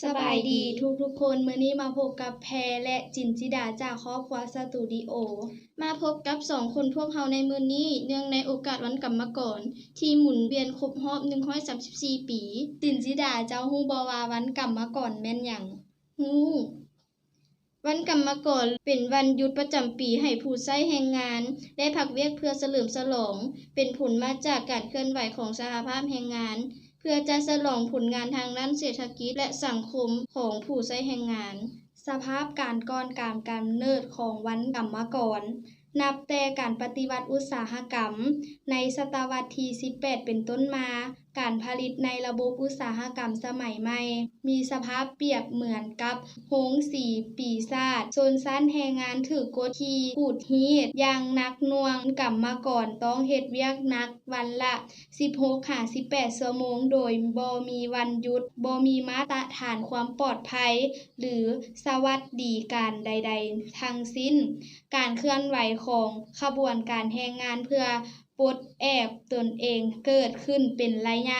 สบายดีทุกคนมื้อนี้มาพบกับแพรและจินจิดาจากครอบครัวสตูดิโอมาพบกับ2คนพวกเฮาในมื้อนี้เนื่องในโอกาสวันกรรมกรที่หมุนเวียนครบรอบ134ปีจินจิดาเจ้าฮู้บ่ว่าวันกรรมกรแม่นหยังฮู้วันกรรมกรเป็นวันหยุดประจำปีให้ผู้ใช้แรงงานได้พักเวียกเพื่อเฉลิมฉลองเป็นผลมาจากการเคลื่อนไหวของสหภาพแรงงานเพื่อจะฉลองผลงานทางด้านเศรษฐกิจและสังคมของผู้ใช้แรงงานสภาพการก่อนการกำเนิดของวันกรรมกรนับแต่การปฏิวัติอุตสาหกรรมในศตวรรษที่18เป็นต้นมาการผลิตในระบบอุตสาหกรรมสมัยใหม่มีสภาพเปรียบเหมือนกับโรงสีปีศาจชนชั้นแรงงานถูกกดขี่ขูดรีดอย่างหนักหน่วงกรรมกรต้องเฮ็ดเวียกหนักวันละ 16-18 ชั่วโมงโดยบ่มีวันหยุดบ่มีมาตรฐานความปลอดภัยหรือสวัสดิการใดๆทั้งสิ้นการเคลื่อนไหวของขบวนการแรงงานเพื่อปลดแอกตนเองเกิดขึ้นเป็นระย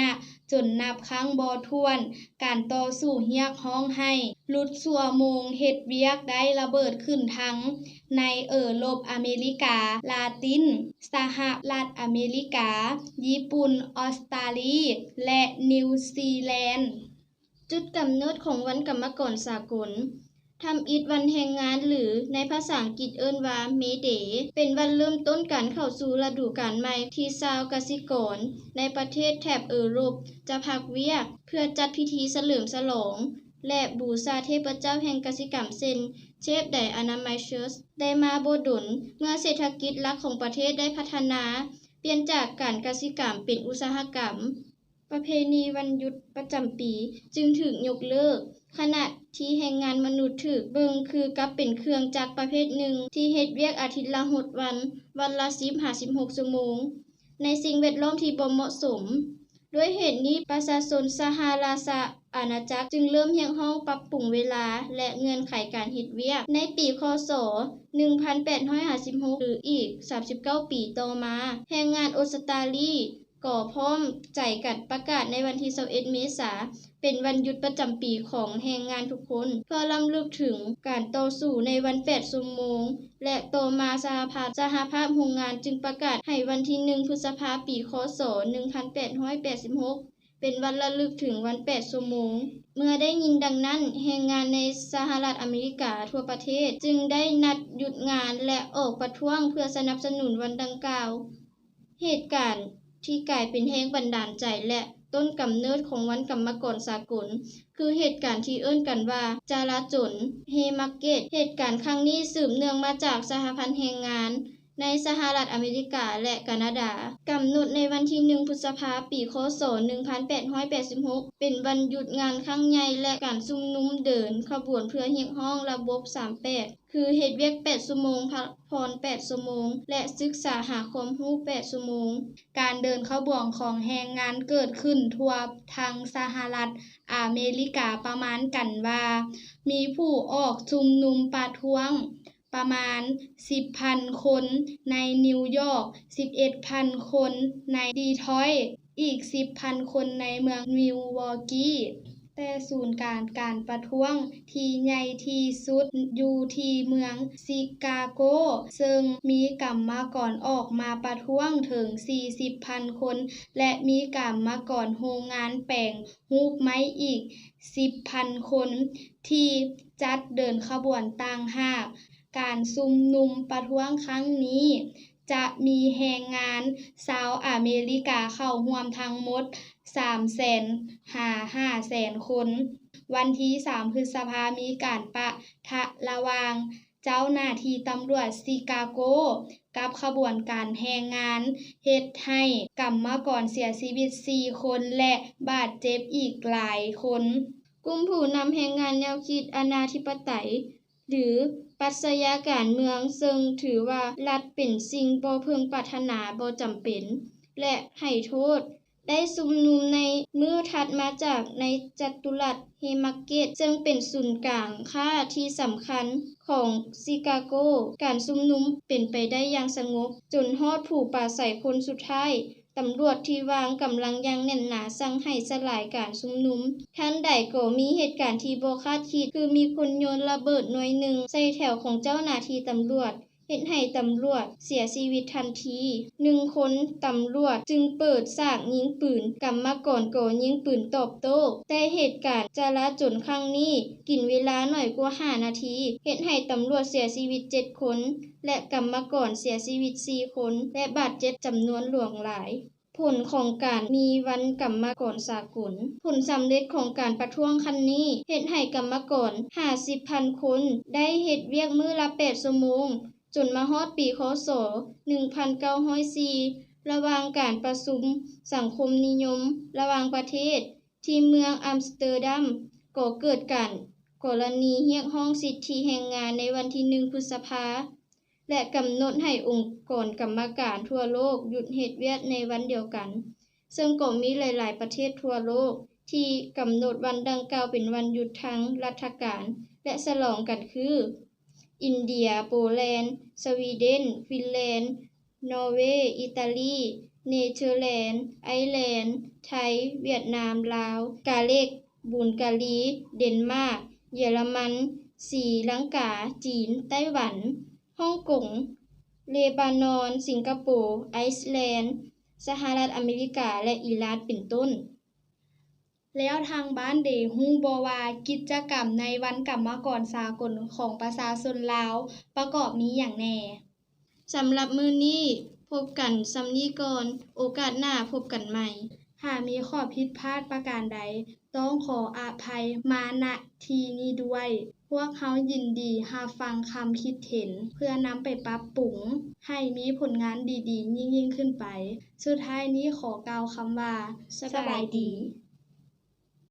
ะจนนับครั้งบ่ถ้วนการต่อสู้เรียกร้องให้ลดชั่วโมงเฮ็ดเวียกได้ระเบิดขึ้นทั้งในโลปอเมริกาลาตินสหรัฐอเมริกาญี่ปุ่นออสเตรเลียและนิวซีแลนด์จุดกำเนิดของวันกรรมกรสากลทำอิฐวันแรงงานหรือในภาษาอังกฤษเอิ้นว่า May Day เป็นวันเริ่มต้นการเข้าสู่ฤดูกาลใหม่ที่ชาวกสิกรในประเทศแถบยุโรปจะพักเวียกเพื่อจัดพิธีเฉลิมฉลองและบูชาเทพเจ้าแห่งกสิกรรมเช่นเชฟไดอานามัยเชิร์ชได้มาบ่ดลเมื่อเศรษฐกิจหลักของประเทศได้พัฒนาเปลี่ยนจากการกสิกรรมเป็นอุตสาหกรรมประเพณีวันหยุดประจำปีจึงถูกยกเลิกขณะที่แรงงานมนุษย์ถูกเบิ่งคือกับเป็นเครื่องจักรประเภทหนึ่งที่เฮ็ดเวียกอาทิตย์ละ6วันละ 10-16 ชั่วโมงในสิ่งแวดล้อมที่บ่เหมาะสมด้วยเหตุนี้ประชาชนสหราชอาณาจักรจึงเริ่มเรียกร้องปรับปรุงเวลาและเงื่อนไขการเฮ็ดเวียกในปีคศ1856หรืออีก39ปีต่อมาแรงงานออสเตรเลียก็พร้อมใจกันประกาศในวันที่21เมษายนเป็นวันหยุดประจำปีของแรงงานทุกคนเพื่อรำลึกถึงการต่อสู้ในวัน8ชั่วโมงและต่อมาสหภาพโรงงานจึงประกาศให้วันที่1พฤษภาคมปีคศ1886เป็นวันระลึกถึงวัน8ชั่วโมงเมื่อได้ยินดังนั้นแรงงานในสหรัฐอเมริกาทั่วประเทศจึงได้นัดหยุดงานและออกประท้วงเพื่อสนับสนุนวันดังกล่าวเหตุการณ์ที่กลายเป็นแรงบันดาลใจและต้นกำเนิดของวันกรรมกรสากลคือเหตุการณ์ที่เอิ้นกันว่าจลาจลเฮมาร์เก็ตเหตุการณ์ครั้งนี้สืบเนื่องมาจากสหพันธ์แรงงานในสหรัฐอเมริกาและแคนาดากำหนดในวันที่1พฤษภาคมปีคศ1886เป็นวันหยุดงานครั้งใหญ่และการชุมนุมเดินขบวนเพื่อเรียกร้องระบบ38คือเฮ็ดเวียก8ชั่วโมงพักผ่อน8ชั่วโมงและศึกษาหาความรู้8ชั่วโมงการเดินขบวนของแรงงานเกิดขึ้นทั่วทั้งสหรัฐอเมริกาประมาณกันว่ามีผู้ออกชุมนุมประท้วงประมาณ 10,000 คนในนิวยอร์ก 11,000 คนในดีทรอยต์อีก 10,000 คนในเมืองมิลวอกกี้แต่ศูนย์การประท้วงที่ใหญ่ที่สุดอยู่ที่เมืองชิคาโกซึ่งมีกรรมกรออกมาประท้วงถึง 40,000 คนและมีกรรมกรโรงงานแปลงรูปไม้อีก 10,000 คนที่จัดเดินขบวนต่างหากการชุมนุมประท้วงครั้งนี้จะมีแรงงานชาวอเมริกาเข้าร่วมทั้งหมด 300,000 คนวันที่3พฤษภาคมมีการปะทะระหว่างเจ้าหน้าที่ตำรวจชิคาโกกับขบวนการแรงงานเฮ็ดให้กรรมกรเสียชีวิต4คนและบาดเจ็บอีกหลายคนกลุ่มผู้นำแรงงานแนวคิดอนาธิปไตยหรือปรัชญาการเมืองซึ่งถือว่ารัฐเป็นสิ่งบ่พึงปรารถนาบ่จำเป็นและให้โทษได้ชุมนุมในมื้อถัดมาจากในจัตุรัสเฮมาร์เก็ตซึ่งเป็นศูนย์กลางค้าที่สำคัญของชิคาโกการชุมนุมเป็นไปได้อย่างสงบจนฮอดผู้ปราศรัยคนสุดท้าย ตำรวจที่วางกำลังอย่างแน่นหนาสั่งให้สลายการชุมนุมทันใดก็มีเหตุการณ์ที่บ่คาดคิดคือมีคนโยนระเบิดหน่วยหนึ่งใส่แถวของเจ้าหน้าที่ตำรวจเฮ็ดให้ตำรวจเสียชีวิตทันที1คนตำรวจจึงเปิดฉากยิงปืนกรรมกรก็ยิงปืนตอบโต้แต่เหตุการณ์จราจรครั้งนี้กินเวลาน้อยกว่า5นาทีเฮ็ดให้ตำรวจเสียชีวิต7คนและกรรมกรเสียชีวิต4คนและบาดเจ็บจำนวนหลวงหลายผลของการมีวันกรรมกรสากลผลสำเร็จของการประท้วงครั้งนี้เฮ็ดให้กรรมกร 50,000 คนได้เฮ็ดเวียกมื้อละ8ชั่วโมงจนมาฮอดปีคศ 1904 ระหว่างการประชุมสังคมนิยมระหว่างประเทศที่เมืองอัมสเตอร์ดัมก็เกิดการกรณีเรียกร้องสิทธิแรงงานในวันที่1พฤษภาคมและกำหนดให้องค์กรกรรมการทั่วโลกหยุดเฮ็ดเวียกในวันเดียวกันซึ่งก็มีหลายๆประเทศทั่วโลกที่กำหนดวันดังกล่าวเป็นวันหยุดทางราชการและฉลองกันคืออินเดียโปแลนด์สวีเดนฟินแลนด์นอร์เวย์อิตาลีเนเธอร์แลนด์ไอร์แลนด์ไทยเวียดนามลาวกาเล็กบูลการีเดนมาร์กเยอรมันศรีลังกาจีนไต้หวันฮ่องกงเลบานอนสิงคโปร์ไอซ์แลนด์สหรัฐอเมริกาและอิหร่านเป็นต้นแล้วทางบ้านได้รู้บ่ว่ากิจกรรมในวันกรรมกรสากลของประชาชนลาวประกอบมีหยังแหน่สำหรับมื้อนี้พบกันส่ำนี้ก่อนโอกาสหน้าพบกันใหม่หากมีข้อผิดพลาดประการใดต้องขออภัยมาณที่นี้ด้วยพวกเรายินดีรับฟังคำคิดเห็นเพื่อนำไปปรับปรุงให้มีผลงานดีๆยิ่งๆขึ้นไปสุดท้ายนี้ขอกล่าวคำว่าสบายดี